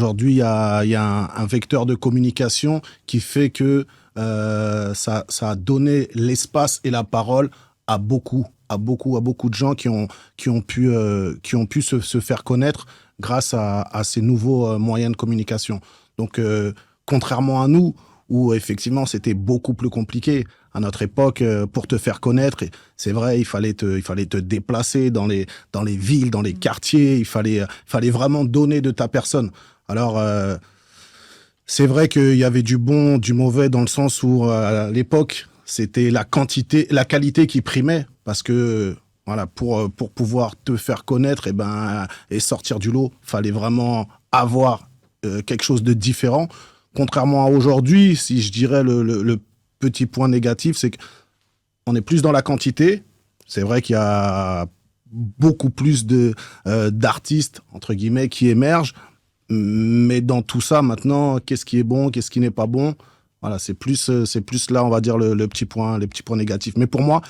Aujourd'hui, il y a un vecteur de communication qui fait que ça a donné l'espace et la parole à beaucoup de gens qui ont pu se faire connaître grâce à ces nouveaux moyens de communication. Donc, contrairement à nous, où effectivement c'était beaucoup plus compliqué à notre époque pour te faire connaître. Et c'est vrai, il fallait te déplacer dans les villes, dans les quartiers. Il fallait vraiment donner de ta personne. Alors, c'est vrai qu'il y avait du bon, du mauvais dans le sens où à l'époque c'était la qualité qui primait parce que voilà, pour pouvoir te faire connaître et sortir du lot, fallait vraiment avoir quelque chose de différent. Contrairement à aujourd'hui, si je dirais le petit point négatif, c'est qu'on est plus dans la quantité. C'est vrai qu'il y a beaucoup plus d'artistes, entre guillemets, qui émergent. Mais dans tout ça, maintenant, qu'est-ce qui est bon, qu'est-ce qui n'est pas bon? Voilà, c'est plus là, on va dire, les petits points négatifs. Mais pour moi,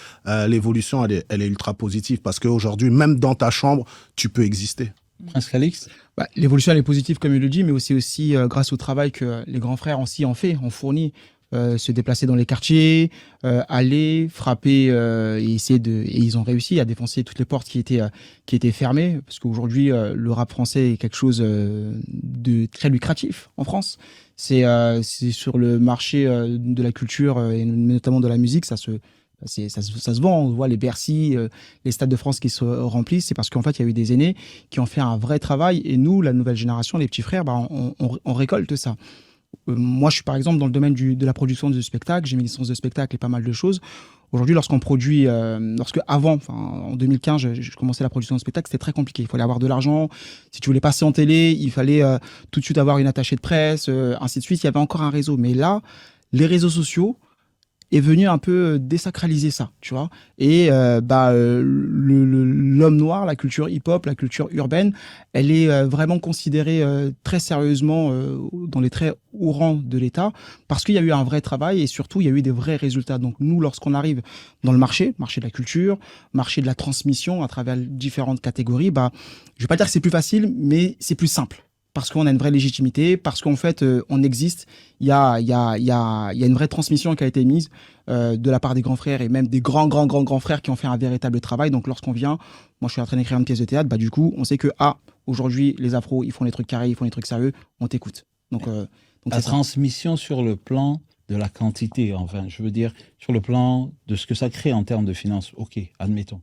l'évolution, elle est ultra positive parce qu'aujourd'hui, même dans ta chambre, tu peux exister. Prince Calix? L'évolution elle est positive comme il le dit, mais aussi grâce au travail que les grands frères aussi ont fourni. Se déplacer dans les quartiers, aller frapper et ils ont réussi à défoncer toutes les portes qui étaient fermées parce qu'aujourd'hui le rap français est quelque chose de très lucratif en France. C'est sur le marché de la culture et notamment de la musique, ça se vend, on voit les Bercy, les stades de France qui se remplissent, c'est parce qu'en fait il y a eu des aînés qui ont fait un vrai travail et nous, la nouvelle génération, les petits frères, on récolte ça. Moi, je suis par exemple dans le domaine de la production de spectacles, j'ai mes licences de spectacle et pas mal de choses. Aujourd'hui, lorsqu'on produit, en 2015, je commençais la production de spectacle, c'était très compliqué. Il fallait avoir de l'argent. Si tu voulais passer en télé, il fallait tout de suite avoir une attachée de presse, ainsi de suite. Il y avait encore un réseau. Mais là, les réseaux sociaux est venu un peu désacraliser ça, tu vois. Et l'homme noir, la culture hip-hop, la culture urbaine, elle est vraiment considérée très sérieusement dans les très hauts rangs de l'État parce qu'il y a eu un vrai travail et surtout, il y a eu des vrais résultats. Donc nous, lorsqu'on arrive dans le marché de la culture, marché de la transmission à travers différentes catégories, je vais pas dire que c'est plus facile, mais c'est plus simple. Parce qu'on a une vraie légitimité, parce qu'en fait, on existe. Il y a une vraie transmission qui a été mise de la part des grands frères et même des grands frères qui ont fait un véritable travail. Donc, lorsqu'on vient, moi, je suis en train d'écrire une pièce de théâtre, du coup, on sait que, aujourd'hui, les afros, ils font des trucs carrés, ils font des trucs sérieux, on t'écoute. Donc la transmission sur le plan de la quantité, enfin, je veux dire, sur le plan de ce que ça crée en termes de finances, ok, admettons.